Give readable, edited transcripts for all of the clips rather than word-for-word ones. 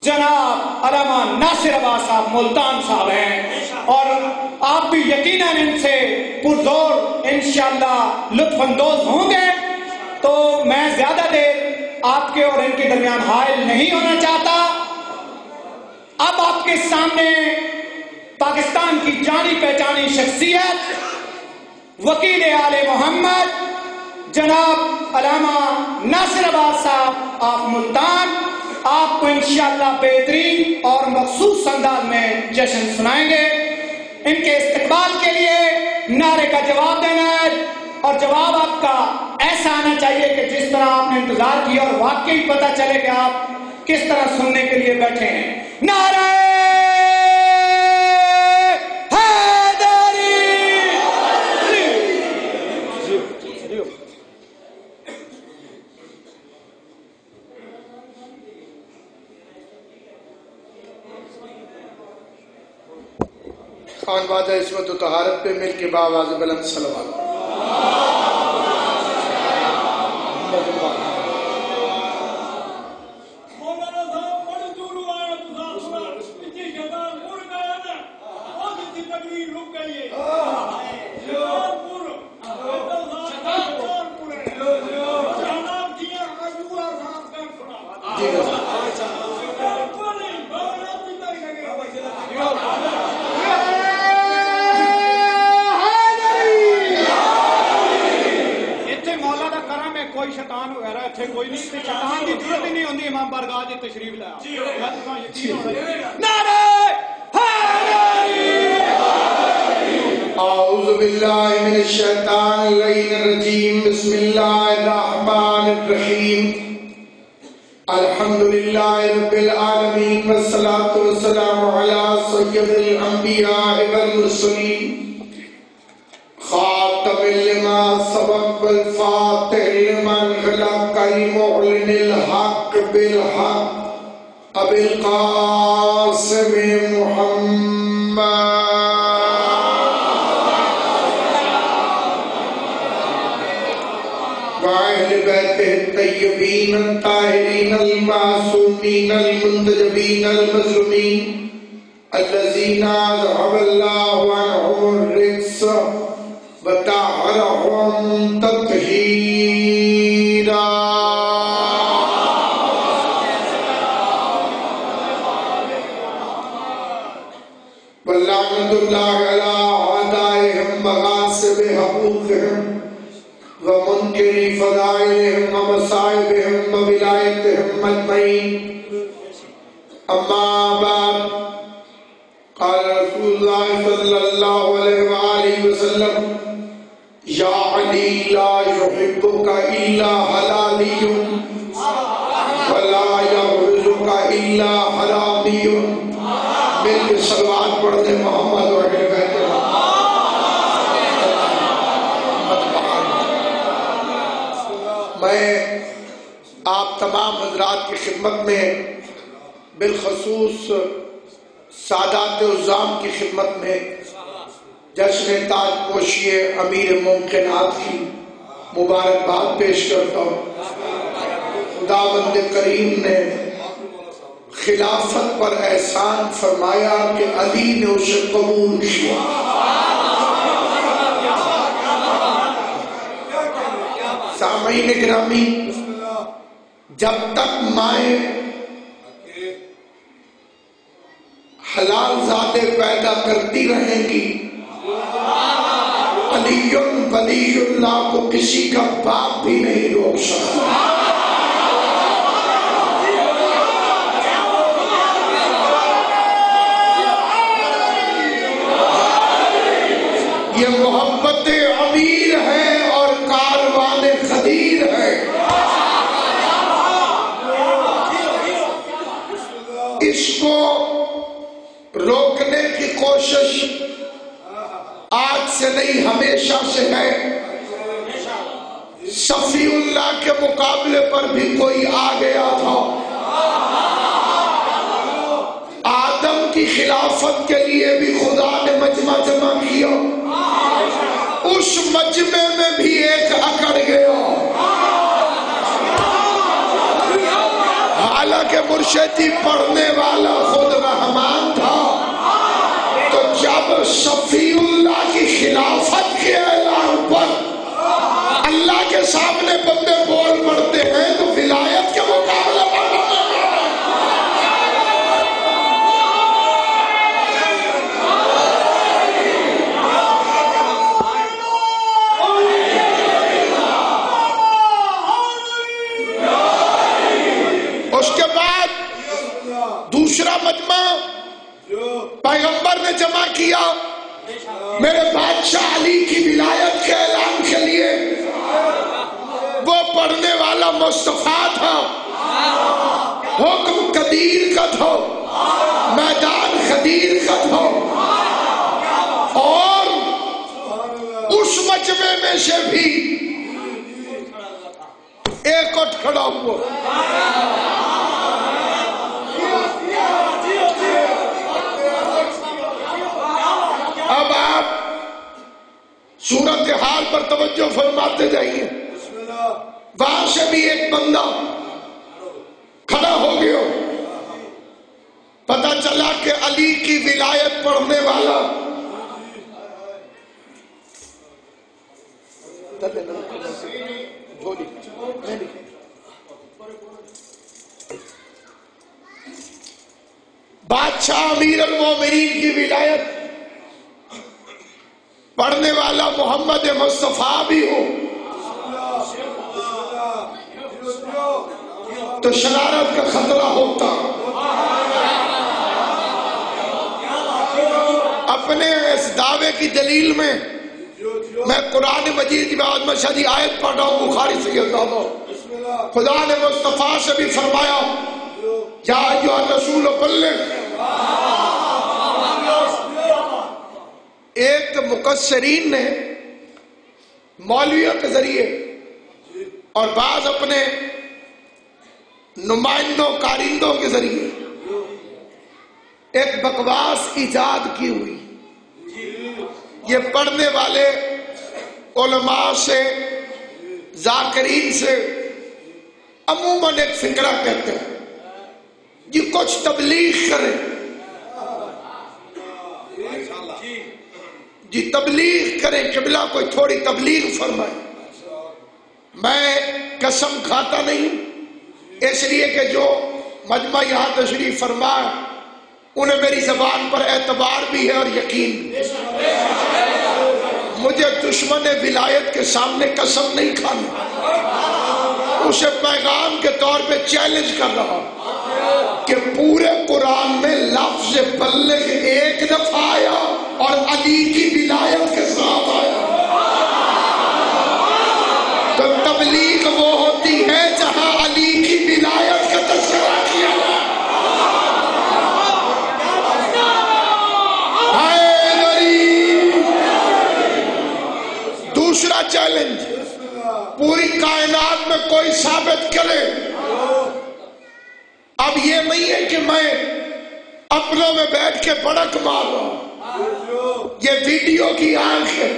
جناب علامہ ناصر عباس صاحب ملتان صاحب ہیں، اور آپ بھی یقیناً ان سے پرزور انشاءاللہ لطف اندوز ہوں گے. تو میں زیادہ دیر آپ کے اور ان کے درمیان حائل نہیں ہونا چاہتا. اب آپ کے سامنے پاکستان کی جانی پہچانی شخصیت وکیل آل محمد جناب علامہ ناصر عباس صاحب آف ملتان آپ کو انشاءاللہ بہترین اور مخصوص انداز میں جشن سنائیں گے. ان کے استقبال کے لیے نعرے کا جواب دینا ہے، اور جواب آپ کا ایسا آنا چاہیے کہ جس طرح آپ نے انتظار کیا اور واقعی پتہ چلے کہ آپ کس طرح سننے کے لیے بیٹھے ہیں. نعرہ خان بادہ عصمت و طہارت پہ مل کے باواز بلند صلوات. کوئی نہیں، شیطان کی ضرورت ہی نہیں ہوتی. امام بارگاہ جی تشریف لایا. اعوذ باللہ من الشیطان اللعین الرجیم. بسم اللہ الرحمن الرحیم. الحمدللہ رب العالمین والصلاة والسلام علی سید الانبیاء والمرسلین خاتم لما سبق والفاتح لمن خلق المعلن الحق بالحق ابی القاسم محمد وأهل بيته الطيبين الطاهرين المعصومين المنتجبين المظلومين الذين أذهب الله عنهم الرجس وطهرهم تطهيرا. ولعنة الله على أعدائهم وغاصب حقوقهم ومنكر فضائلهم ومصائبهم وولايتهم أجمعين. أما بعد، قال رسول الله صلى الله عليه وآله وسلم: يا علي لا يحبك إلا حلالي ولا يغرزك إلا حرامي. مل کے صلوات پڑھتے محمد و اہل بیت. میں آپ تمام حضرات کی خدمت میں، بالخصوص سادات عظام کی خدمت میں جشن تاج پوشی امیر ممکنات کی مبارکباد پیش کرتا ہوں. خداوند کریم نے خلافت پر احسان فرمایا کہ علی نے اسے قبول کیا. سامعین گرامی، جب تک مائیں حلال زادے پیدا کرتی رہیں گی، علی ولی اللہ کو کسی کا باپ بھی نہیں روک سکتا. یہ محبت امیر ہے اور کاروان خدیر ہے. اس کو روکنے کی کوشش آج سے نہیں، ہمیشہ سے ہے. صفی اللہ کے مقابلے پر بھی کوئی آ گیا تھا. آدم کی خلافت کے لیے بھی خدا نے مجمع جمع کیا، اس مجمع میں بھی ایک اکڑ گیا. حالانکہ مرشدی پڑھنے بندے بول پڑتے ہیں تو ولایت کے مقابلے پر اس کے بعد دوسرا مجمع پیغمبر نے جمع کیا میرے بادشاہ علی کی ولایت کے اعلان کے لیے. وہ پڑھنے والا مصطفیٰ تھا، حکم قدیر کا تھا، میدان قدیر کا تھا، اور اس مجمع میں سے بھی ایک اٹھ کھڑا ہوا. اب آپ صورتحال پر توجہ فرماتے جائیے. وہاں سے بھی ایک بندہ کھڑا ہو گیا، پتہ چلا کہ علی کی ولایت پڑھنے والا بادشاہ امیر المومنین کی ولایت پڑھنے والا محمد مصطفیٰ بھی ہو تو شرارت کا خطرہ ہوتا. اپنے اس دعوے کی دلیل میں میں قرآن مجید کی عظمت شدید آیت پڑھ رہا ہوں بخاری سے. خدا نے مصطفیٰ سے بھی فرمایا یا ایھا الرسول بلغ. ایک مقصرین نے مولویوں کے ذریعے اور بعض اپنے نمائندوں کارندوں کے ذریعے ایک بکواس ایجاد کی ہوئی. یہ پڑھنے والے علماء سے ذاکرین سے عموماً ایک فکرہ کہتے ہیں جی کچھ تبلیغ کریں، جی تبلیغ کریں، قبلہ کوئی تھوڑی تبلیغ فرمائے. میں قسم کھاتا نہیں اس لیے کہ جو مجمع یہاں تشریف فرما انہیں میری زبان پر اعتبار بھی ہے اور یقین بھی. مجھے دشمن ولایت کے سامنے قسم نہیں کھانی، اسے پیغام کے طور پہ چیلنج کر رہا ہوں کہ پورے قرآن میں لفظ بلغ ایک دفعہ آیا اور علی کی ولایت کے ساتھ آیا. تو تبلیغ وہ ہوتی ہے جہاں علی کی ولایت کا تذکرہ کیا جائے. دوسرا چیلنج، پوری کائنات میں کوئی ثابت کرے. اب یہ نہیں ہے کہ میں اپنوں میں بیٹھ کے بڑک مار رہا ہوں، یہ ویڈیو کی آنکھ ہے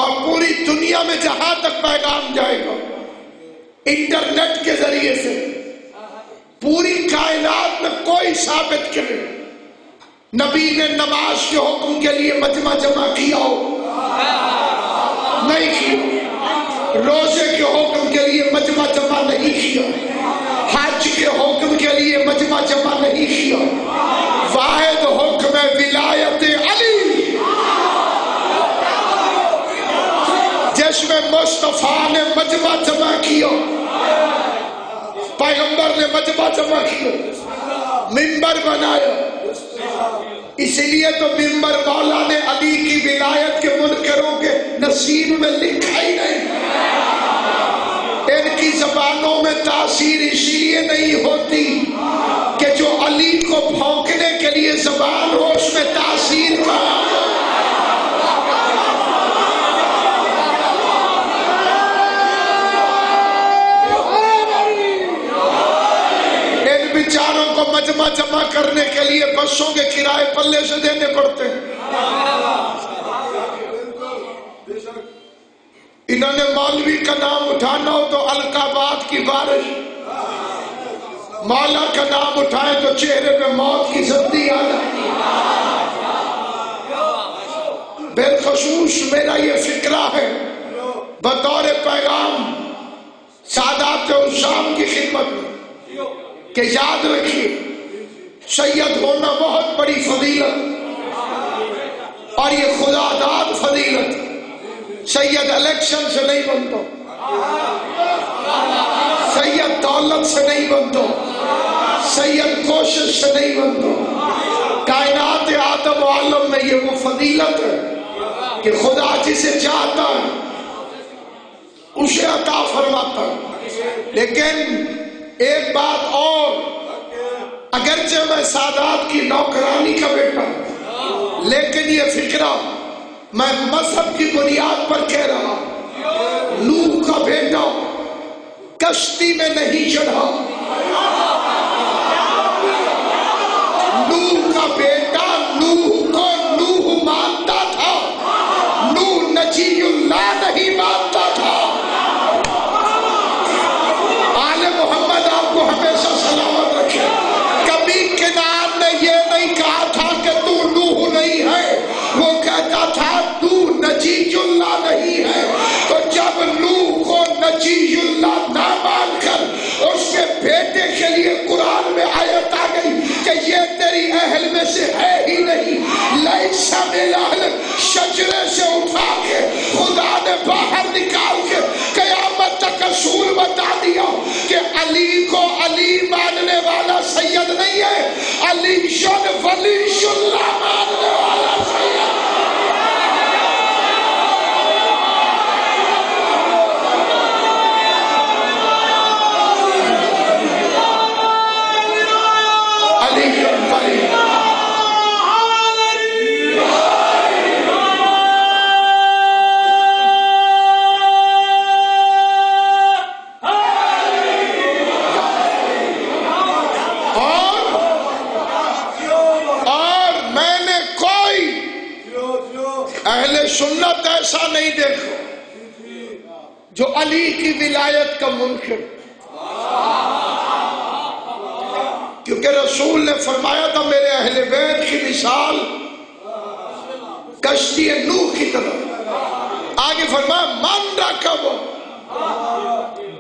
اور پوری دنیا میں جہاں تک پیغام جائے گا انٹرنیٹ کے ذریعے سے پوری کائنات میں کوئی ثابت کرے نبی نے نماز کے حکم کے لیے مجمع جمع کیا ہو، نہیں کیا. روزے کے حکم کے لیے مجمع جمع نہیں کیا، حج کے حکم کے لیے مجمع جمع نہیں کیا. واحد حکم ولایت علی جس میں مصطفیٰ نے مجمع جمع کیا، پیغمبر نے مجمع جمع کیا، منبر بنایا. اسی لیے تو منبر مولا نے علی کی ولایت کے منکروں کے نصیب میں لکھا ہی نہیں. ان کی زبانوں میں تاثیر اسی لیے نہیں ہوتی کہ جو علی کو بھونکنے کے لیے زبان ہو اس میں تاثیر کا. ان بیچاروں کو مجمع جمع کرنے کے لیے بسوں کے کرائے پلے سے دینے پڑتے ہیں. انہوں نے مولوی کا نام اٹھانا ہو تو القابات کی بارش، مولا کا نام اٹھائے تو چہرے پہ موت کی زردی آ جاتی. بالخصوص میرا یہ فکرہ ہے بطور پیغام سادات شام کی خدمت میں کہ یاد رکھیے سید ہونا بہت بڑی فضیلت اور یہ خدا داد فضیلت. سید الیکشن سے نہیں بنتا، سید دولت سے نہیں بنتا، سید کوشش سے نہیں بنتا. کائنات آدم و عالم میں یہ وہ فضیلت ہے کہ خدا جسے چاہتا ہے اسے عطا فرماتا ہے. لیکن ایک بات اور، اگرچہ میں سادات کی نوکرانی کا بیٹا ہوں لیکن یہ فکرہ میں مذہب کی بنیاد پر کہہ رہا ہوں. نوح کا بیٹا کشتی میں نہیں چڑھا، نوح کا بیٹا نوح کو نوح مانتا تھا، نوح نجی اللہ نہیں مانتا تھا. آل محمد آپ کو ہمیشہ سلامت رکھے. کبھی کنعان نے یہ نہیں کہا تھا کہ تو نوح نہیں ہے، وہ کہتا تھا تو نجی اللہ نہیں ہے. تو جب نوح کو نجی اللہ نہ مان کر اس کے بیٹے کے لیے قرآن میں آیت آ گئی کہ یہ تیری اہل میں سے ہے ہی نہیں، لیسا من اہل، شجرے سے اٹھا کے خدا نے باہر نکال کے قیامت تک اصول بتا دیا کہ علی کو علی ماننے والا سید نہیں ہے، علی ولی اللہ ماننے والا سید. سنت ایسا نہیں دیکھو جو علی کی ولایت کا منکر، کیونکہ رسول نے فرمایا تھا میرے اہل بیت کی مثال کشتی نوح کی طرح. آگے فرمایا من رکب،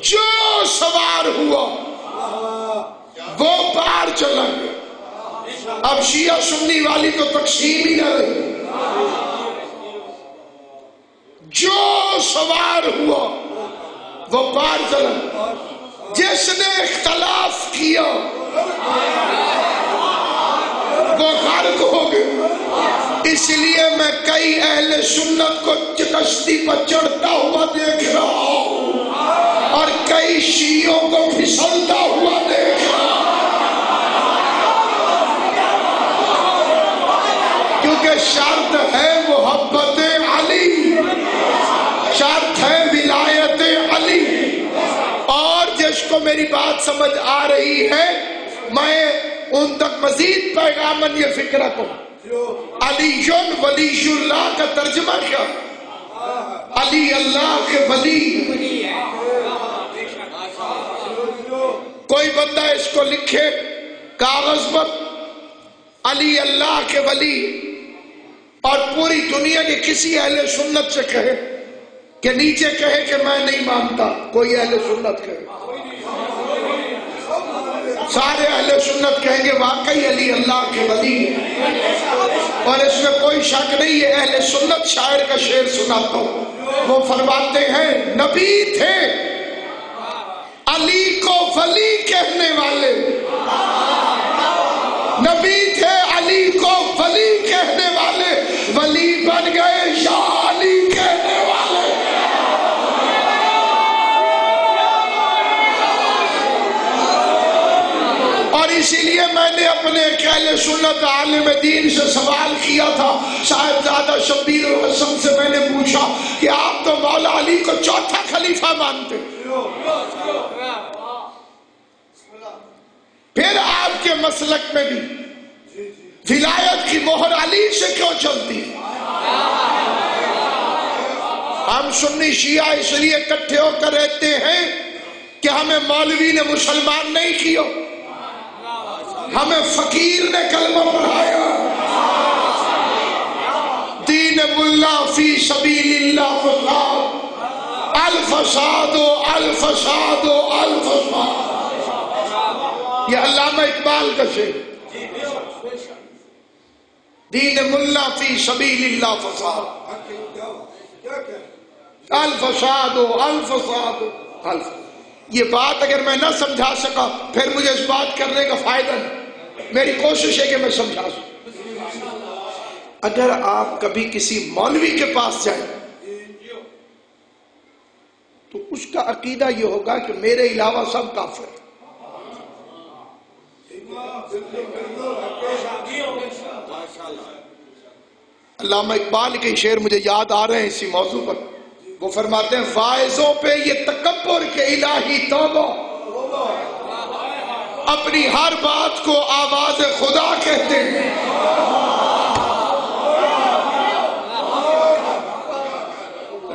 جو سوار ہوا وہ پار چلا گیا. اب شیعہ سنی والی تو تقسیم ہی نہ رہی، جو سوار ہوا وہ پار چلا. جس نے اختلاف کیا وہ غرق ہو گیا. اس لیے میں کئی اہل سنت کو کشتی پر چڑھتا ہوا دیکھ رہا ہوں اور کئی شیعوں کو پھسلتا ہوا دیکھ رہا ہوں، کیونکہ شرط ہے محبت علی، شرط ہے ولایت علی. اور جس کو میری بات سمجھ آ رہی ہے میں ان تک مزید پیغامن یہ فکرہ کو، علی ولی اللہ کا ترجمہ کیا؟ علی اللہ کے ولی. کوئی بندہ اس کو لکھے کاغذ پر علی اللہ کے ولی اور پوری دنیا کے کسی اہل سنت سے کہے کہ نیچے کہے کہ میں نہیں مانتا، کوئی اہل سنت کہے، سارے اہل سنت کہیں گے واقعی علی اللہ کے ولی ہے. اور اس میں کوئی شک نہیں. یہ اہل سنت شاعر کا شعر سناتا ہوں. وہ فرماتے ہیں نبی تھے علی کو ولی کہنے والے، نبی تھے علی کو ولی کہنے والے، ولی بن گئے یا علی کہنے والے. اور اسی لیے میں نے اپنے اہل سنت عالم دین سے سوال کیا تھا، صاحبزادہ شبیر الحسن سے میں نے پوچھا کہ آپ تو مولا علی کو چوتھا خلیفہ مانتے، پھر آپ کے مسلک میں بھی ولایت کی مہر علی سے کیوں چلتی؟ ہم سنی شیعہ اس لیے اکٹھے ہو کر رہتے ہیں کہ ہمیں مولوی نے مسلمان نہیں کیا، ہمیں فقیر نے کلمہ پڑھایا. دین ملا فی سبیل اللہ فقار، الفساد الفساد الفساد، یہ علامہ اقبال کا شعر، دین ملا فی سبیل اللہ فساد، الفساد الفساد الفساد۔ یہ بات اگر میں نہ سمجھا سکا پھر مجھے اس بات کرنے کا فائدہ نہیں، میری کوشش ہے کہ میں سمجھا سکوں۔ اگر آپ کبھی کسی مولوی کے پاس جائیں تو اس کا عقیدہ یہ ہوگا کہ میرے علاوہ سب کافر۔ علامہ اقبال کے شعر مجھے یاد آ رہے ہیں اسی موضوع پر، وہ فرماتے ہیں فائزوں پہ یہ تکبر کے الہی توبہ، اپنی ہر بات کو آواز خدا کہتے ہیں۔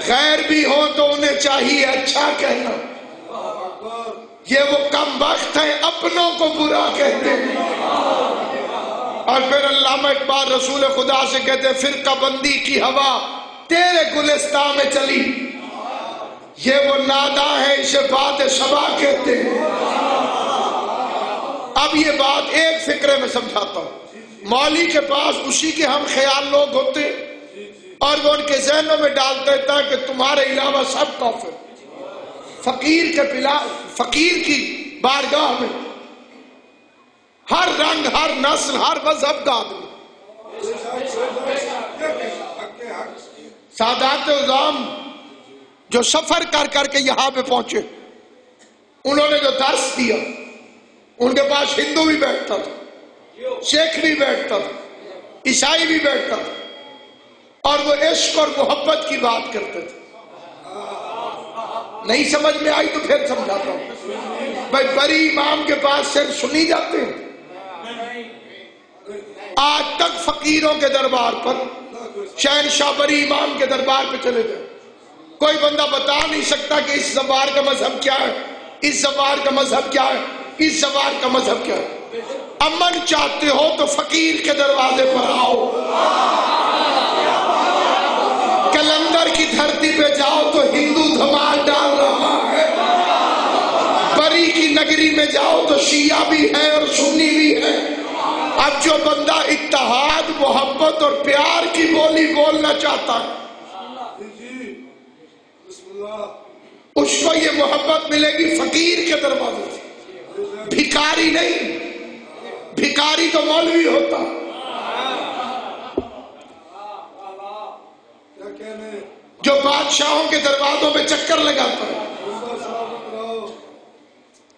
غیر بھی ہو تو انہیں چاہیے اچھا کہنا، یہ وہ کم وقت ہیں اپنوں کو برا کہتے ہیں۔ اور پھر علامہ اقبال رسول خدا سے کہتے ہیں فرقہ بندی کی ہوا تیرے گلستان میں چلی، یہ وہ ناداں ہے اسے بات شبا کہتے ہیں۔ اب یہ بات ایک فکرے میں سمجھاتا ہوں، مولوی کے پاس اسی کے ہم خیال لوگ ہوتے اور وہ ان کے ذہنوں میں ڈال دیتا ہے کہ تمہارے علاوہ سب کافر۔ فقیر کی بارگاہ میں ہر رنگ، ہر نسل، ہر مذہب کا آدمی، سادات عظام جو سفر کر کر کے یہاں پہ پہنچے، انہوں نے جو درس دیا، ان کے پاس ہندو بھی بیٹھتا تھا، سکھ بھی بیٹھتا تھا، عیسائی بھی بیٹھتا تھا، اور وہ عشق اور محبت کی بات کرتے تھے۔ نہیں سمجھ میں آئی تو پھر سمجھاتا ہوں۔ بھائی بری امام کے پاس صرف سنی جاتے ہیں، آج تک فقیروں کے دربار پر، شہنشاہ بری امام کے دربار پہ چلے جائیں، کوئی بندہ بتا نہیں سکتا کہ اس زبان کا مذہب کیا ہے، اس زبان کا مذہب کیا ہے، اس زبان کا مذہب کیا ہے۔ امن چاہتے ہو تو فقیر کے دروازے پر آؤ، کلندر کی دھرتی پہ جاؤ تو ہندو دھمال ڈال رہا ہے، بری کی نگری میں جاؤ تو شیعہ بھی ہے اور سنی بھی ہے۔ اب جو بندہ اتحاد، محبت اور پیار کی بولی بولنا چاہتا ہے اس کو یہ محبت ملے گی فقیر کے دروازے سے، بھکاری نہیں۔ بھکاری تو مولوی ہوتا، جو بادشاہوں کے دروازوں پہ چکر لگاتا ہے،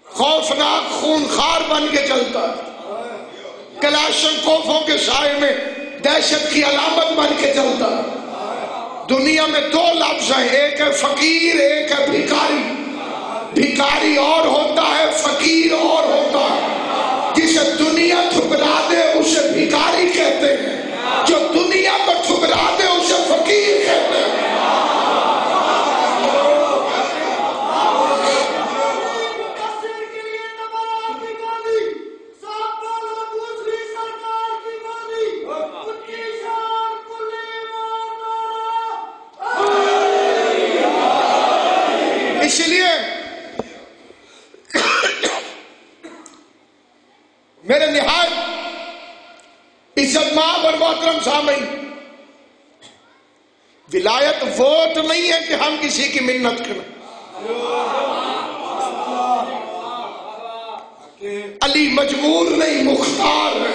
خوفناک خونخوار بن کے چلتا ہے، کلاشن کوفوں کے سائے میں دہشت کی علامت بن کے چلتا ہے۔ دنیا میں دو لفظ ہیں، ایک ہے فقیر، ایک ہے بھکاری۔ بھکاری اور ہوتا ہے، فقیر اور ہوتا ہے۔ جسے دنیا ٹھکرا دے اسے بھکاری کہتے ہیں، جو دنیا کو ٹھکرا دے اسے فقیر کہتے ہیں۔ اس لیے میرے نہایت عزت مآب اور محترم سامعین، ولایت ووٹ نہیں ہے کہ ہم کسی کی منت کریں۔ علی مجبور نہیں، مختار ہے۔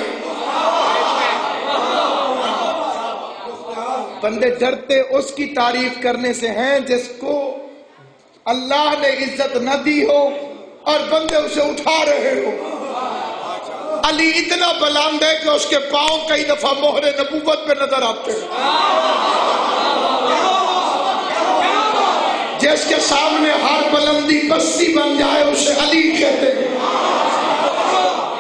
بندے ڈرتے اس کی تعریف کرنے سے ہیں جس کو اللہ نے عزت نہ دی ہو اور بندے اسے اٹھا رہے ہو۔ علی اتنا بلند ہے کہ اس کے پاؤں کئی دفعہ مہر نبوت پہ نظر آتے ہیں۔ جس کے سامنے ہر بلندی بستی بن جائے اسے علی کہتے ہیں۔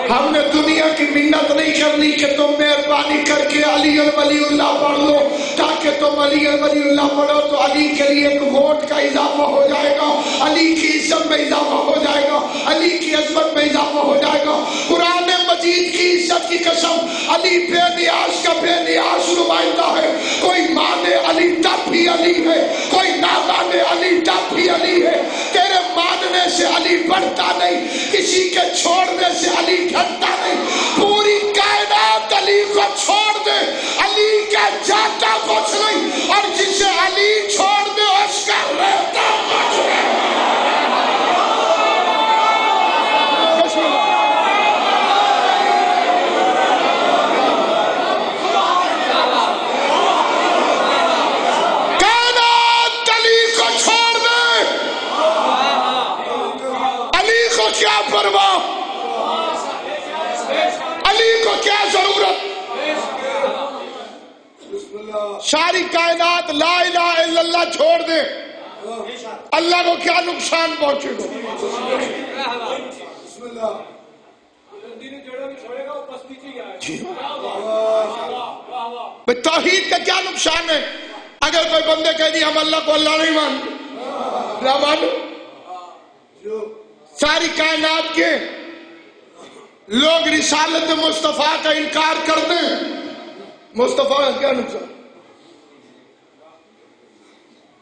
ہم نے دنیا کی منت نہیں کرنی کہ تم مہربانی کر کے علی ولی اللہ پڑھ لو، تاکہ تم علی ولی اللہ پڑھو تو علی کے لیے ایک ووٹ کا اضافہ ہو جائے گا، علی کی عزت میں اضافہ ہو جائے گا، علی کی عظمت میں اضافہ ہو جائے گا۔ قرآن مجید کی عزت کی قسم، علی بے نیاز کا بے نیاز نمائندہ ہے۔ کوئی مانے علی تب بھی علی ہے، کوئی نہ مانے علی تب بھی علی ہے. تیرے ماننے سے علی بڑھتا نہیں, کسی کے چھوڑنے سے علی گھٹتا نہیں. پوری کائنات علی کو چھوڑ دے, علی کا جاتا کچھ نہیں, اور جسے علی چھوڑ دے اس کا رہتا کچھ نہیں. کیا پرواہ, علی کو کیا ضرورت. ساری کائنات لا الہ الا اللہ چھوڑ دے, اللہ کو کیا نقصان پہنچے گا. توحید کا کیا نقصان ہے. اگر کوئی بندے کہہ دی ہم اللہ کو اللہ نہیں مانتے, نہ مانو. ساری کائنات کے لوگ رسالت مصطفیٰ کا انکار کر دیں, مصطفیٰ کا کیا نقصان.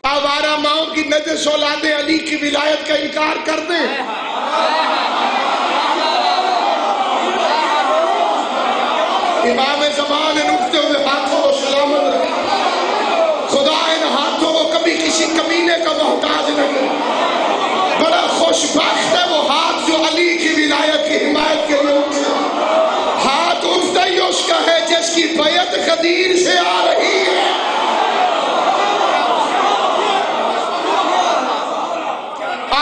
آوارہ ماؤں کی نجس اولادیں علی کی ولایت کا انکار کر دیں. امام زمان ان اٹھتے ہوئے ہاتھوں کو سلامت رکھے, خدا ان ہاتھوں کو کبھی کسی کمینے کا محتاج نہ کرے. بڑا خوش بخت ہے وہ ہاتھ جو علی کی ولایت کی حمایت کے لیے اٹھے. ہاتھ اٹھتا ہی اس کا ہے جس کی بیعت قدیر سے آ رہی ہے.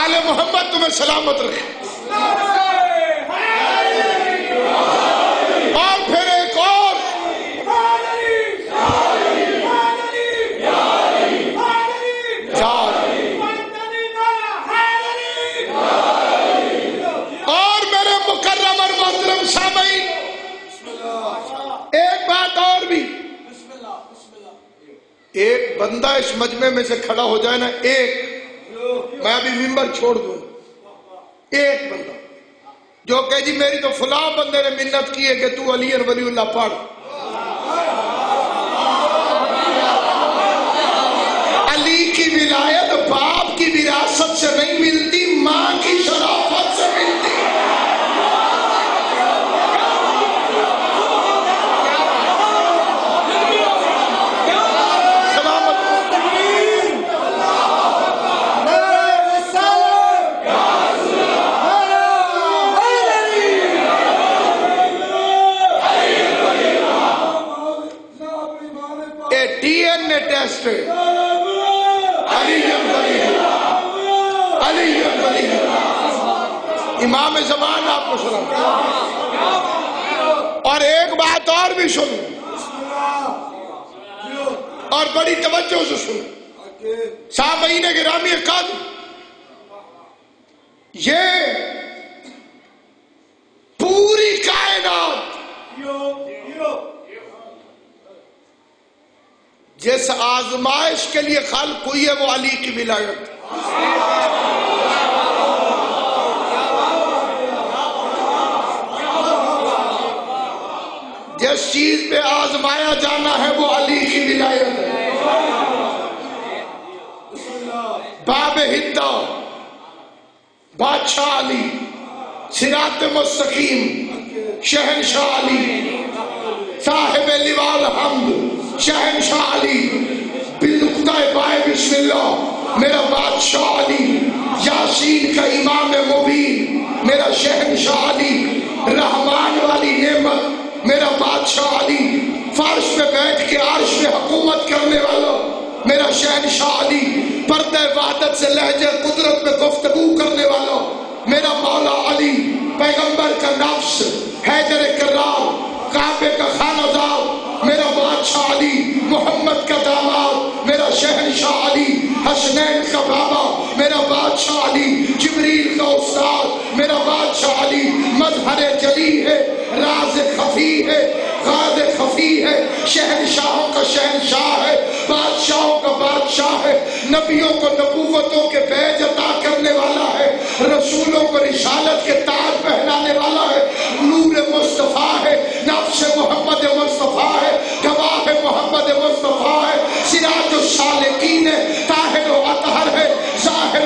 آل محمد تمہیں سلامت رکھے. اور پھر ایک اور ایک بندہ اس مجمع میں سے کھڑا ہو جائے نا, ایک, میں ابھی ممبر چھوڑ دوں, ایک بندہ جو کہ جی میری تو فلاں بندے نے منت کی ہے کہ تو علی ولی اللہ پڑھ. علی کی ولایت باپ کی وراثت سے نہیں ملتی, ماں کی شرافت سے ملتی. ٹیسٹ علی امام زمان آپ کو سلام. اور ایک بات اور بھی سنو, اور بڑی توجہ سے سنو سامعین گرامی قدر. یہ پوری کائنات جس آزمائش کے لیے خلق ہوئی ہے وہ علی کی ولایت. جس چیز پہ آزمایا جانا ہے وہ علی کی ولایت ہے. باب ہدہ بادشاہ علی, صراط مستقیم شہنشاہ علی, صاحب لواء الحمد شہنشاہ علی, بالنقطہ بائے بسم اللہ میرا بادشاہ علی, یاسین کا امام مبین میرا شہنشاہ علی, رحمان والی نعمت میرا بادشاہ علی, فرش پہ بیٹھ کے عرش پہ حکومت کرنے والا میرا شہنشاہ علی, پردہ وحدت سے لہجہ قدرت میں گفتگو کرنے والا میرا مولا علی, پیغمبر کا نفس حیدر کرام کعبے کا خانہ دار میرا بادشاہ علی, محمد کا داماد میرا شہنشاہ علی, حسنین کا بابا میرا بادشاہ علی, جبریل کا استاد میرا بادشاہ علی, مظہر جلی ہے, راز خفی ہے, غاز خفی ہے, شہنشاہوں کا شہنشاہ ہے, بادشاہوں کا بادشاہ ہے, نبیوں کو نبوتوں کے بیج عطا کرنے والا ہے, رسولوں کو رسالت کے تاج پہنانے والا ہے, نور مصطفیٰ ہے, نفس محمد مصطفیٰ ہے, گواہ محمد مصطفیٰ ہے, سراج السالکین ہے, طاہر و اطہر ہے, ظاہر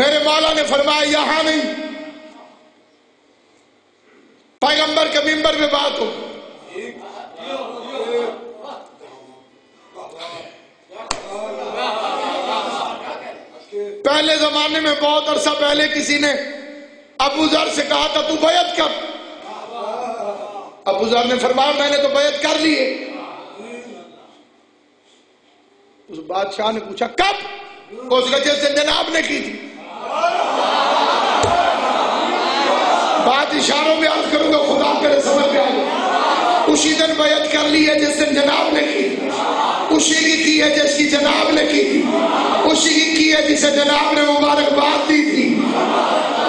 میرے مولا نے فرمایا یہاں نہیں، پیغمبر کے منبر میں بات ہو. پہلے زمانے میں بہت عرصہ پہلے کسی نے ابو ذر سے کہا تھا تو بیعت کر. ابو ذر نے فرمایا میں نے تو بیعت کر لی ہے. اس بادشاہ نے پوچھا کب؟ اس وجہ سے جناب نے کی تھی. بات اشاروں میں عرض کروں گا، خدا کرے سمجھ میں آئے. اسی دن بیعت کر لی ہے جس دن جناب نے کی، اسی کی ہے جس کی جناب نے کی تھی، اسی کی ہے جسے جناب نے مبارکباد دی تھی،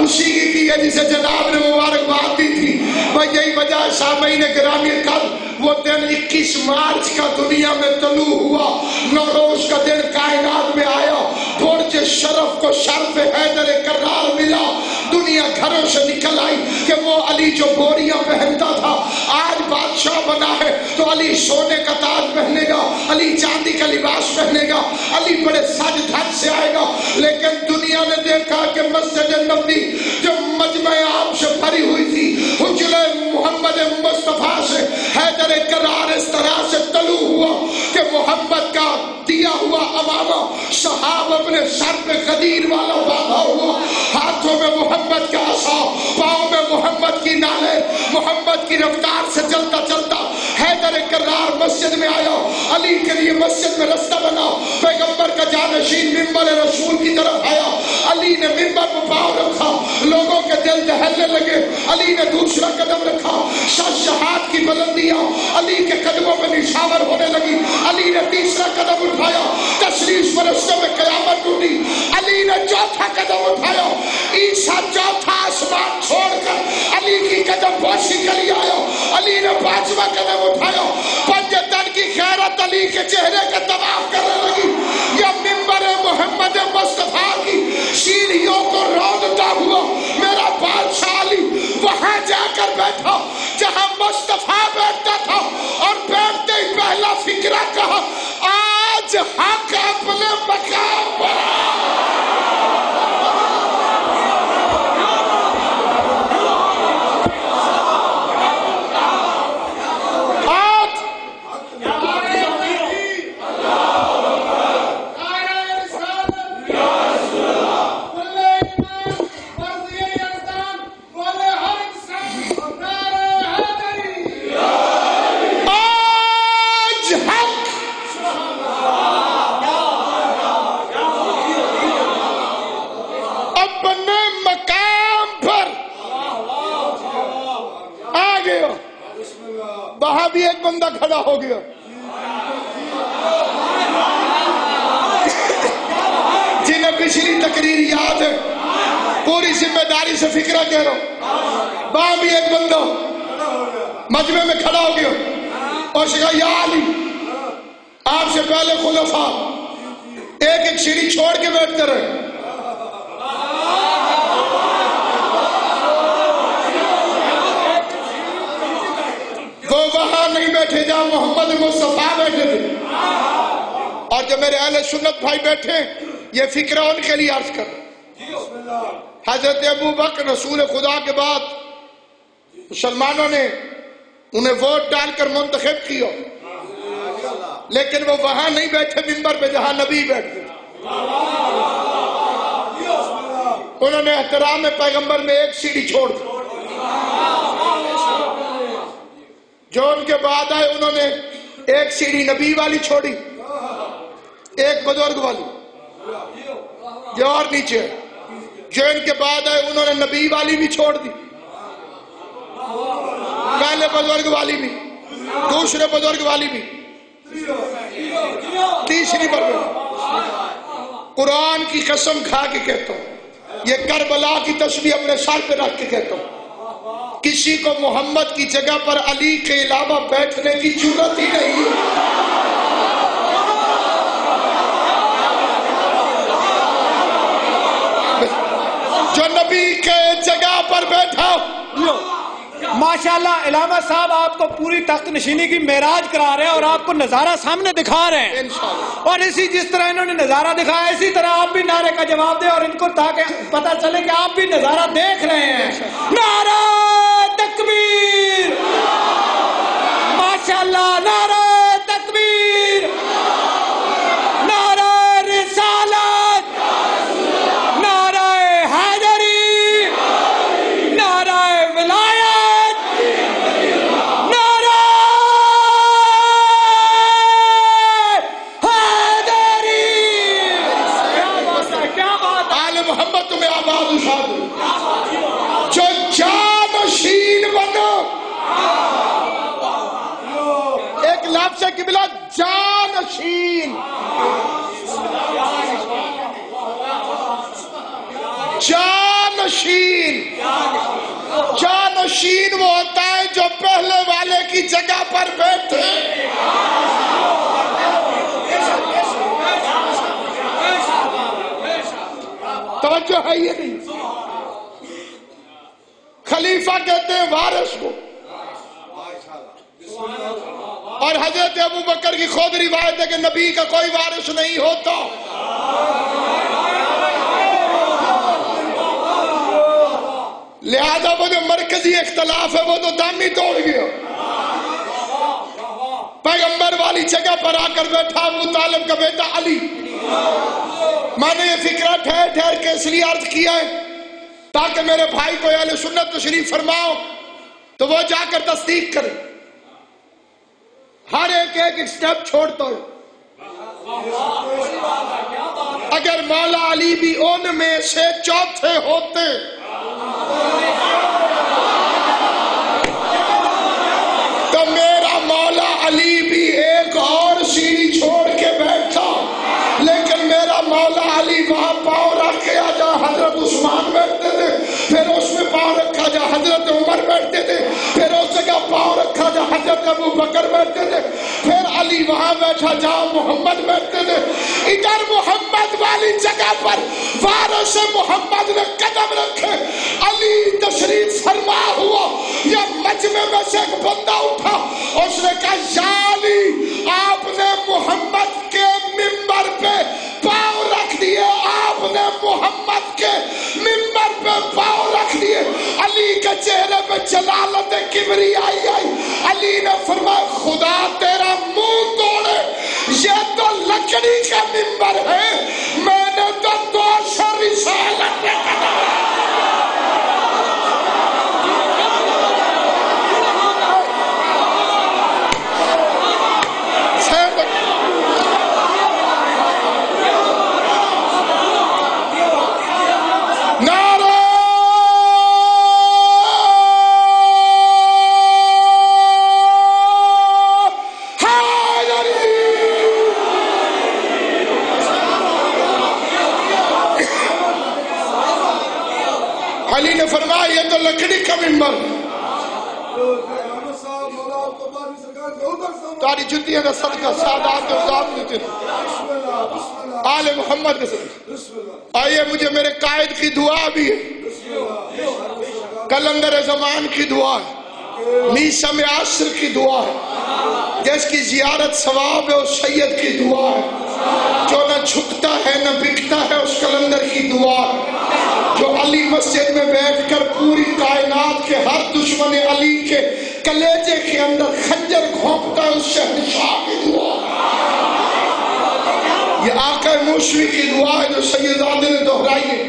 اسی کی ہے جسے جناب نے مبارکباد دی تھی. بھائی یہی وجہ سامعین گرامی، کل وہ دن 21 مارچ کا دنیا میں طلوع ہوا، نوروز کا دن کائنات میں آیا، برج شرف کو شرف حیدر کرار ملا. دنیا گھروں سے نکل آئی کہ وہ علی جو بوریاں پہنتا تھا آج بادشاہ بنا ہے تو علی سونے کا تاج پہنے گا، علی چاندی کا لباس پہنے گا، علی بڑے سج دھج سے آئے گا. لیکن دنیا نے دیکھا کہ مسجد نبوی جو مجمع عام سے بھری ہوئی تھی، حجر محمد مصطفیٰ سے حیدر کرار اس طرح سے طلوع ہوا کہ محمد کا دیا ہوا امامہ صحاب اپنے سر پہ غدیر والا باندھا ہوا، ہاتھوں میں محمد کا عصا، پاؤں میں محمد کی نالے، محمد کی رفتار سے چلتا چلتا حیدر کرار مسجد میں آیا. علی کے لیے مسجد میں رستہ بنا، پیغمبر کا جانشین منبر رسول کی طرف آیا. علی نے منبر پر پاؤں رکھا، لوگوں کے دل دہلنے لگے. علی نے دوسرا قدم رکھا، شہاد کی بلندیاں علی کے قدموں میں نشاور ہونے لگی. علی نے تیسرا قدم اٹھایا، تشریف فرشتوں میں قیامت ٹوٹی. علی نے چوتھا قدم اٹھایا، عیسیٰ چوتھا آسمان چھوڑ کر علی کی قدم پوشی کے لیے آیا. علی نے پانچواں قدم اٹھایا، پنج تن کی خیرت علی کے چہرے کا طواف کرنے لگی. یہ منبر محمد مصطفیٰ کی سیڑھیوں کو روندا ہوا میرا بادشاہ علی وہاں جا کر بیٹھا جہاں مصطفیٰ بیٹھتا تھا، اور بیٹھتے ہی پہلا فکرہ کہا آج حق اپنے مقام پر. وہاں بھی ایک بندہ کھڑا ہو گیا. جنہیں پچھلی تقریر یاد ہے، پوری ذمہ داری سے فکرہ کہہ رہا ہوں، وہاں بھی ایک بندہ مجمع میں کھڑا ہو گیا اور کہا یا علی، آپ سے پہلے خلفاء ایک ایک سیڑھی چھوڑ کے بیٹھتے رہے، وہ وہاں نہیں بیٹھے جہاں محمد مصطفیٰ بیٹھے تھے. اور جو میرے اہل سنت بھائی بیٹھے، یہ فکرہ ان کے لیے عرض کر. حضرت ابو بکر رسول خدا کے بعد مسلمانوں نے انہیں ووٹ ڈال کر منتخب کیا، لیکن وہ وہاں نہیں بیٹھے منبر پہ جہاں نبی بیٹھتے. انہوں نے احترام پیغمبر میں ایک سیڑھی چھوڑ دی. جو ان کے بعد آئے انہوں نے ایک سیڑھی نبی والی چھوڑی، ایک بزرگ والی، جو اور نیچے. جو ان کے بعد آئے انہوں نے نبی والی بھی چھوڑ دی، پہلے بزرگ والی بھی، دوسرے بزرگ والی بھی، تیسری پر بھی. قرآن کی قسم کھا کے کہتا ہوں، یہ کربلا کی تسبیح اپنے سر پہ رکھ کے کہتا ہوں، کسی کو محمد کی جگہ پر علی کے علاوہ بیٹھنے کی ضرورت ہی نہیں. جو نبی کے جگہ پر بیٹھا ماشاءاللہ علامہ صاحب آپ کو پوری تخت نشینی کی معراج کرا رہے ہیں اور آپ کو نظارہ سامنے دکھا رہے ہیں انشاءاللہ. اور اسی جس طرح انہوں نے نظارہ دکھایا اسی طرح آپ بھی نعرے کا جواب دیں اور ان کو تاکہ پتہ چلے کہ آپ بھی نظارہ دیکھ رہے ہیں. نعرہ تکبیر، ماشاءاللہ نعرہ تکبیر، نعرہ رسالت، نعرہ حیدری، نعرہ ولایت، نعرہ حیدری. کیا بات ہے، آل محمد تمہیں آباد اشاد جو جانشین بنو. ایک لفظ ہے قبلہ جانشین. جانشین، جانشین وہ ہوتا ہے جو پہلے والے کی جگہ پر بیٹھے. توجہ ہے یہ نہیں. خلیفہ کہتے ہیں وارث کو. اور حضرت ابو بکر کی خود روایت ہے کہ نبی کا کوئی وارث نہیں ہوتا. لہذا وہ جو مرکزی اختلاف ہے وہ تو دم ہی توڑ گیا. پیغمبر والی جگہ پر آ کر بیٹھا ابو طالب کا بیٹا علی. میں نے یہ فکرہ ٹھہر ٹھہر کے اس لیے عرض کیا ہے تاکہ میرے بھائی کو اہل سنت تشریف فرماؤ تو وہ جا کر تصدیق کرے. ہر ایک سٹیپ چھوڑتا ہے. اگر مولا علی بھی ان میں سے چوتھے ہوتے تو میرا مولا علی بھی ایک اور سیڑھی چھوڑ کے بیٹھا. لیکن میرا مولا علی وہاں پاؤں رکھ کے آ جا حضرت عثمان بیٹھتے تھے، پھر اس میں پاؤں رکھا جا حضرت عمر بیٹھتے تھے، پھر اس جگہ پاؤں رکھا جا حضرت ابو بکر بیٹھتے تھے، پھر علی وہاں بیٹھا جا محمد بیٹھتے تھے. ادھر محمد والی جگہ پر وارث محمد نے قدم رکھے. علی تشریف فرما ہوا یا مجمع میں سے ایک بندہ اٹھا، اس نے کہا یا علی آپ نے محمد کے منبر پہ پاؤں رکھ دیے، آپ نے محمد کے منبر پہ پاؤں رکھ دیے. علی کے چہرے پہ جلالت کبریائی آئی. علی نے فرمایا خدا تیرا منہ توڑے، یہ تو لکڑی کا منبر ہے، میں نے تو 200 رسالت میں کہا. علی نے فرمایا یہ تو لکڑی کا منبر. تاری جتیاں کا صدقہ سادات کے عذاب دیتے آل محمد کے صدقہ. آئیے مجھے میرے قائد کی دعا بھی ہے، کلندر زمان کی دعا ہے، میسم عصر کی دعا ہے، جس کی زیارت ثواب ہے اس سید کی دعا ہے، جو نہ جھکتا ہے نہ بکتا ہے اس کلندر کی دعا ہے، جو علی مسجد میں بیٹھ کر پوری کائنات کے ہر دشمن علی کے کلیجے کے اندر خنجر گھونپتا ہے اس شہنشاہ کی دعا. یہ آقا موسوی کی دعا ہے جو سیدزادے نے دہرائی ہے.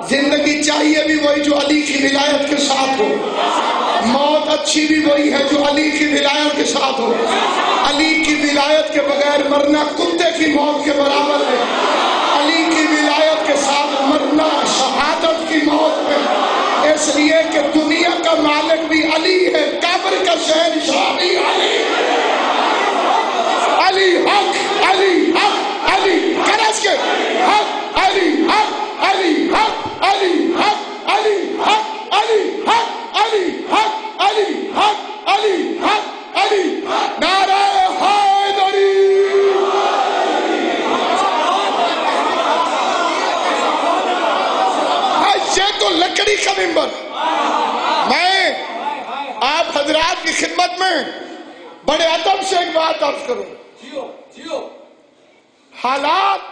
زندگی چاہیے بھی وہی جو علی کی ولایت کے ساتھ ہو، موت اچھی بھی وہی ہے جو علی کی ولایت کے ساتھ ہو. علی کی ولایت کے بغیر مرنا کتے کی موت کے برابر ہے، علی کی ولایت کے ساتھ مرنا شہادت کی موت ہے. اس لیے کہ دنیا کا مالک بھی علی ہے، قبر کا شہنشاہ بھی علی ہے. علی حق، علی حق، علی کرس کے حق، علی حق، علی حق، علی حق، علی حق، علی حق، علی حق، علی حق، علی حق، علی حق. نعرہ حیدری. یہ تو لکڑی کا منبر. میں عرض کروں، حالات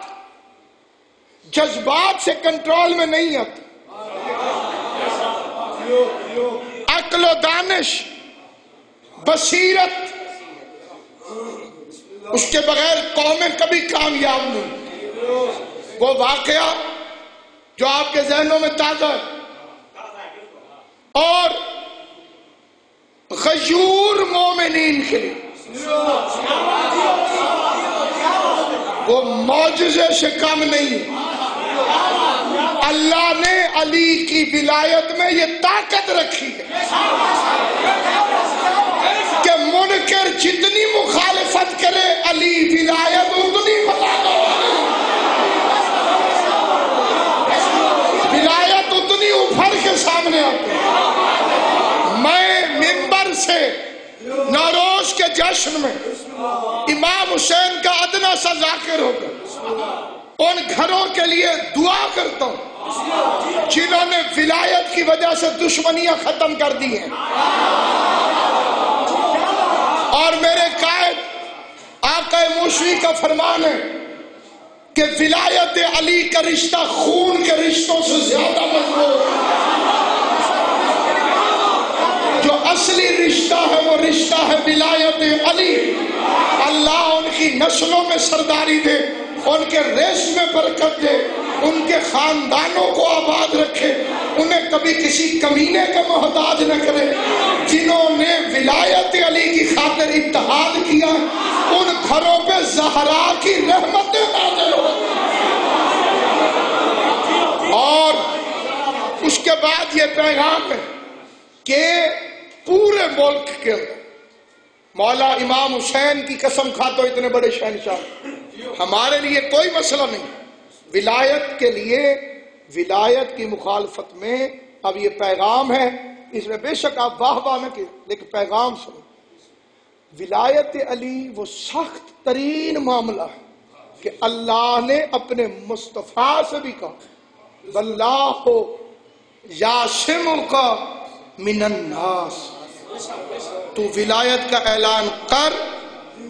جذبات سے کنٹرول میں نہیں آتے، عقل و دانش، بصیرت، اس کے بغیر قومیں کبھی کامیاب نہیں۔ وہ واقعہ جو آپ کے ذہنوں میں تازہ ہے، اور غیور مومنین کے لیے وہ معجزے سے کم نہیں۔ اللہ نے علی کی ولایت میں یہ طاقت رکھی ہے کہ منکر جتنی مخالفت کرے علی ولایت اتنی بتا، ولایت اتنی ابھر کے سامنے آتی۔ میں منبر سے نوروز کے جشن میں امام حسین کا ادنا سا ذاکر ہو کر ان گھروں کے لیے دعا کرتا ہوں جنہوں نے ولایت کی وجہ سے دشمنیاں ختم کر دی ہیں، اور میرے قائد آقا موسوی کا فرمان ہے کہ ولایت علی کا رشتہ خون کے رشتوں سے زیادہ مضبوط ہے۔ جو اصلی رشتہ ہے وہ رشتہ ہے ولایت علی۔ اللہ ان کی نسلوں میں سرداری دے، ان کے ریس میں برکت دے، ان کے خاندانوں کو آباد رکھے، انہیں کبھی کسی کمینے کا محتاج نہ کرے۔ جنہوں نے ولایت علی کی خاطر اتحاد کیا، ان گھروں پہ زہرا کی رحمتیں نازل ہو۔ اور اس کے بعد یہ پیغام ہے کہ پورے ملک کے مولا امام حسین کی قسم کھاتے اتنے بڑے شہنشاہ، ہمارے لیے کوئی مسئلہ نہیں۔ ولایت کے لیے ولایت کی مخالفت میں اب یہ پیغام ہے، اس میں بے شک آپ واہ واہ نہ کہ، لیکن پیغام سنو۔ ولایت علی وہ سخت ترین معاملہ ہے کہ اللہ نے اپنے مصطفیٰ سے بھی کہا واللہ یعصمک من الناس، تو ولایت کا اعلان کر،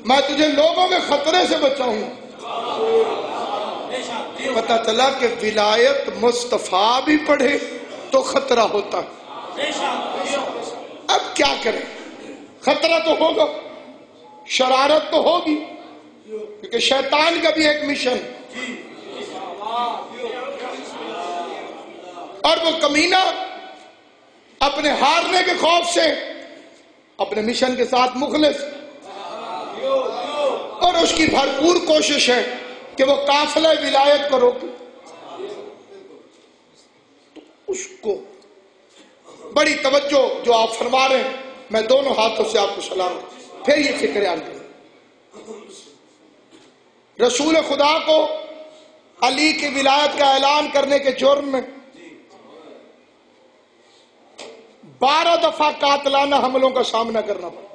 میں تجھے لوگوں کے خطرے سے بچاؤں۔ پتہ چلا کہ ولایت مصطفیٰ بھی پڑھے تو خطرہ ہوتا ہے۔ اب کیا کریں؟ خطرہ تو ہوگا، شرارت تو ہوگی، کیونکہ شیطان کا بھی ایک مشن، اور وہ کمینہ اپنے ہارنے کے خوف سے اپنے مشن کے ساتھ مخلص، اور اس کی بھرپور کوشش ہے کہ وہ قافلہ ولایت کو روکے۔ تو اس کو بڑی توجہ جو آپ فرما رہے ہیں، میں دونوں ہاتھوں سے آپ کو سلام کرتا۔ پھر یہ فکر عام کریں، رسول خدا کو علی کی ولایت کا اعلان کرنے کے جرم میں 12 دفعہ قاتلانہ حملوں کا سامنا کرنا پڑا۔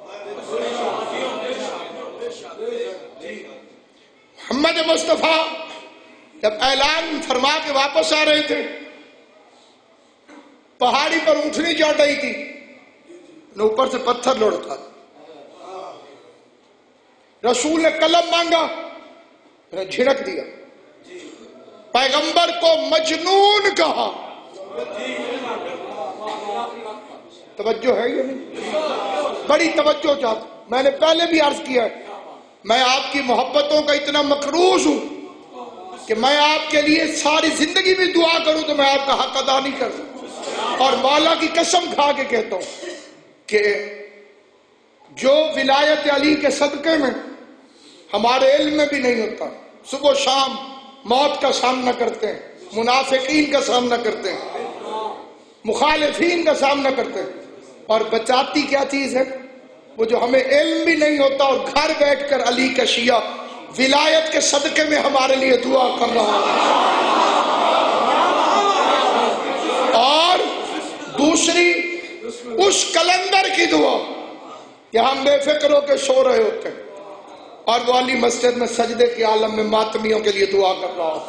محمد مصطفیٰ جب اعلان فرما کے واپس آ رہے تھے، پہاڑی پر اونٹنی چڑھ رہی تھی، اوپر سے پتھر لوٹتا، رسول نے قلم مانگا، جھڑک دیا، پیغمبر کو مجنون کہا۔ توجہ ہے یا نہیں؟ بڑی توجہ چاہتا۔ میں نے پہلے بھی عرض کیا ہے، میں آپ کی محبتوں کا اتنا مقروض ہوں کہ میں آپ کے لیے ساری زندگی بھی دعا کروں تو میں آپ کا حق ادا نہیں کر سکتا، اور مولا کی قسم کھا کے کہتا ہوں کہ جو ولایت علی کے صدقے میں ہمارے علم میں بھی نہیں ہوتا، صبح و شام موت کا سامنا کرتے ہیں، منافقین کا سامنا کرتے ہیں، مخالفین کا سامنا کرتے ہیں، اور بچاتی کیا چیز ہے؟ وہ جو ہمیں علم بھی نہیں ہوتا اور گھر بیٹھ کر علی کا شیعہ ولایت کے صدقے میں ہمارے لیے دعا کر رہا ہے۔ اور دوسری اس کلندر کی دعا کہ ہم بے فکر ہو کے سو رہے ہوتے ہیں اور وہ علی مسجد میں سجدے کے عالم میں ماتمیوں کے لیے دعا کر رہا ہے۔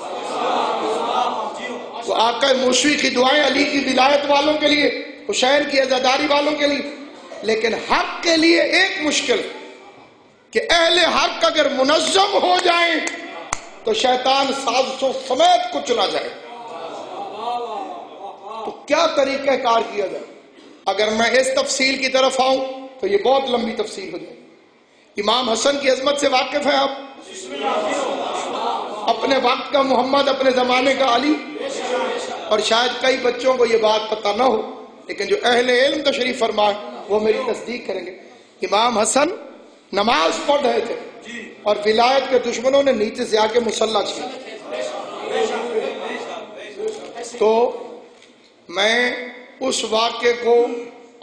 وہ آقا موسوی کی دعائیں علی کی ولایت والوں کے لیے، حسین کی عزاداری والوں کے لیے، لیکن حق کے لیے ایک مشکل کہ اہل حق اگر منظم ہو جائیں تو شیطان سازشوں سمیت کچلا جائے. تو کیا طریقہ کار کیا جائے؟ اگر میں اس تفصیل کی طرف آؤں تو یہ بہت لمبی تفصیل ہو جائے. امام حسن کی عظمت سے واقف ہیں آپ؟ اپنے وقت کا محمد، اپنے زمانے کا علی. اور شاید کئی بچوں کو یہ بات پتہ نہ ہو، لیکن جو اہل علم تشریف فرمائے وہ میری تصدیق کریں گے. امام حسن نماز پڑھ رہے تھے اور ولایت کے دشمنوں نے نیچے سے آ کے مسلح چھینا. تو میں اس واقعے کو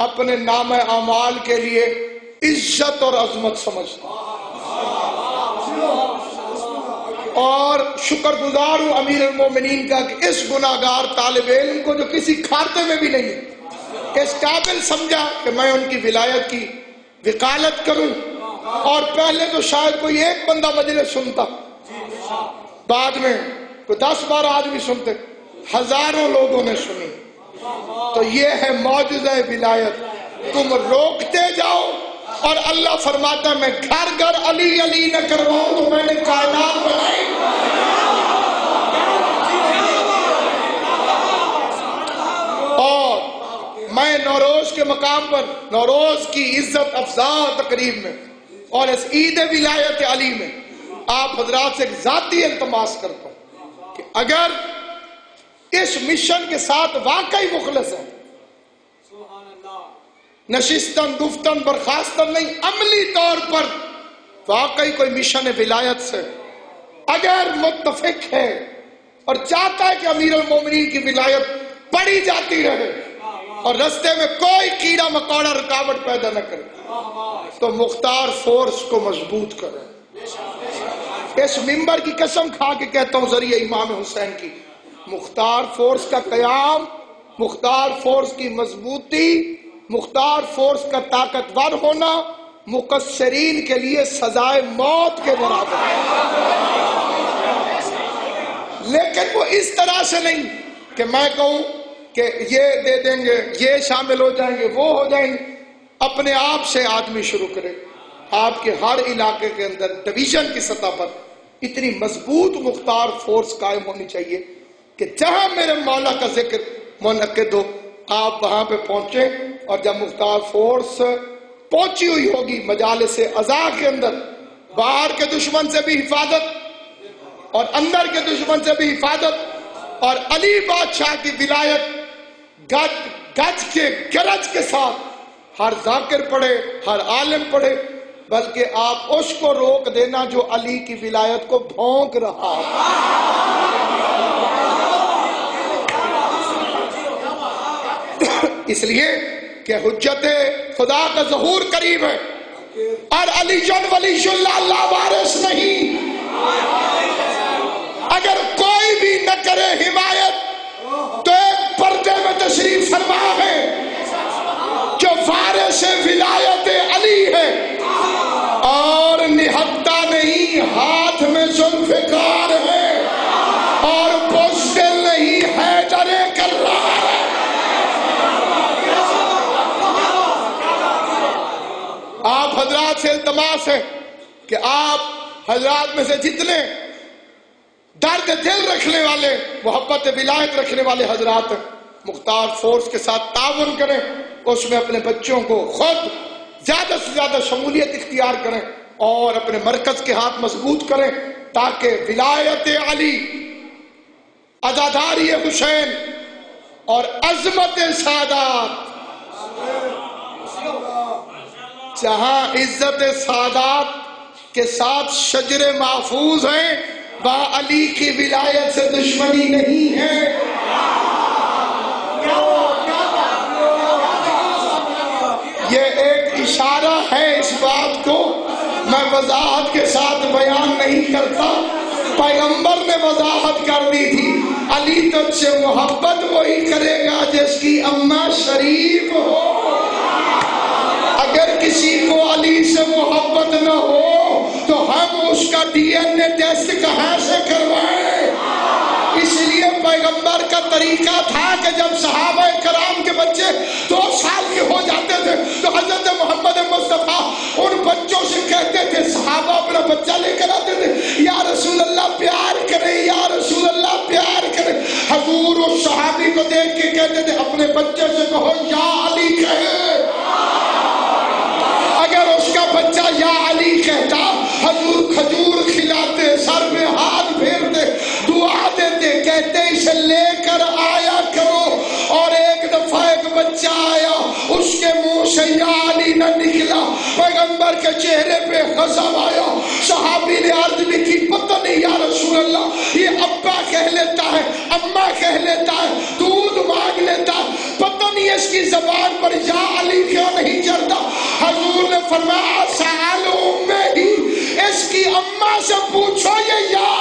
اپنے نام اعمال کے لیے عزت اور عظمت سمجھتا ہوں اور شکر گزار ہوں امیر المومنین کا کہ اس گناہگار طالب علم کو جو کسی کھاتے میں بھی نہیں اس قابل سمجھا کہ میں ان کی ولایت کی وکالت کروں. اور پہلے تو شاید کوئی ایک بندہ مجلس سنتا، بعد میں کوئی 10-12 آدمی سنتے، ہزاروں لوگوں نے سنی. تو یہ ہے معجزہ ولایت. تم روکتے جاؤ اور اللہ فرماتا ہے میں گھر گھر علی علی نہ کرواؤں تو میں نے کائنات بنائی. اور میں نوروز کے مقام پر، نوروز کی عزت افزا تقریب میں اور اس عید ولایت علی میں آپ حضرات سے ایک ذاتی التماس کرتا ہوں کہ اگر اس مشن کے ساتھ واقعی مخلص ہیں، نشستن گفتن برخاستن نہیں، عملی طور پر واقعی کوئی مشن ولایت سے اگر متفق ہے اور چاہتا ہے کہ امیر المومنین کی ولایت پڑھی جاتی رہے اور رستے میں کوئی کیڑا مکوڑا رکاوٹ پیدا نہ کرے، تو مختار فورس کو مضبوط کرے. اس ممبر کی قسم کھا کے کہتا ہوں ذریعہ امام حسین کی، مختار فورس کا قیام، مختار فورس کی مضبوطی، مختار فورس کا طاقتور ہونا مقصرین کے لیے سزائے موت کے برابر ہے. لیکن وہ اس طرح سے نہیں کہ میں کہوں کہ یہ دے دیں گے، یہ شامل ہو جائیں گے، وہ ہو جائیں گے. اپنے آپ سے آدمی شروع کرے. آپ کے ہر علاقے کے اندر ڈویژن کی سطح پر اتنی مضبوط مختار فورس قائم ہونی چاہیے کہ جہاں میرے مولا کا ذکر منعقد ہو آپ وہاں پہ پہنچیں. اور جب مختار فورس پہنچی ہوئی ہوگی مجالس عزا کے اندر، باہر کے دشمن سے بھی حفاظت اور اندر کے دشمن سے بھی حفاظت، اور علی بادشاہ کی ولایت گج کے گرج کے ساتھ ہر ذاکر پڑھے، ہر عالم پڑھے، بلکہ آپ اس کو روک دینا جو علی کی ولایت کو بھونک رہا اس لیے کہ حجت خدا کا ظہور قریب ہے اور علی جن ولی اللہ اللہ وارث نہیں. اگر کوئی بھی نہ کرے حمایت تو ایک پردے میں تشریف فرما ہے جو وارث ولایت علی ہے اور نہتا نہیں، ہاتھ میں ذوالفقار ہے اور بزدل نہیں ہے، ڈرے کر رہا ہے. آپ حضرات سے التماس ہے کہ آپ حضرات میں سے جتنے درد دل رکھنے والے، محبت ولایت رکھنے والے حضرات مختار فورس کے ساتھ تعاون کریں، اس میں اپنے بچوں کو خود زیادہ سے زیادہ شمولیت اختیار کریں اور اپنے مرکز کے ہاتھ مضبوط کریں تاکہ ولایت علی، عزاداری حسین اور عظمت سادات، جہاں عزت سادات کے ساتھ شجر محفوظ ہیں وہاں علی کی ولایت سے دشمنی نہیں ہے. یہ ایک اشارہ ہے، اس بات کو میں وضاحت کے ساتھ بیان نہیں کرتا. پیغمبر نے وضاحت کر دی تھی، علی تجھ سے محبت وہی کرے گا جس کی اماں شریف ہو. اگر کسی کو علی سے محبت نہ ہو تو ہم اس کا ڈی این اے ٹیسٹ کہاں سے کروائیں؟ اس لیے پیغمبر کا طریقہ تھا کہ جب صحابہ کرام کے بچے 2 سال کے ہو جاتے تھے تو حضرت محمد مصطفیٰ ان بچوں سے کہتے تھے، صحابہ اپنا بچہ لے کر آتے تھے، یا رسول اللہ پیار کریں، یا رسول اللہ پیار کریں۔ حضور اس صحابی کو دیکھ کے کہتے تھے اپنے بچے سے کہو یا علی کہے۔ اگر اس کا بچہ یا علی کہتا، حضور کھجور کھلاتے، سر میں ہاتھ پھیرتے، دعا دیتے، کہتے اسے لے کر آیا کرو۔ اور ایک دفعہ ایک بچہ آیا، اس کے منہ سے یا علی نہ نکلا، پیغمبر کے چہرے پہ غضب آیا۔ صحابی نے عرض بھی کی، پتہ نہیں یا رسول اللہ یہ ابا کہہ لیتا ہے، اماں کہہ لیتا ہے، دودھ مانگ لیتا ہے، پتہ نہیں اس کی زبان پر یا علی کیوں نہیں چڑھتا۔ حضور نے فرمایا سألوا امہ، اس کی اماں سے پوچھو یہ یا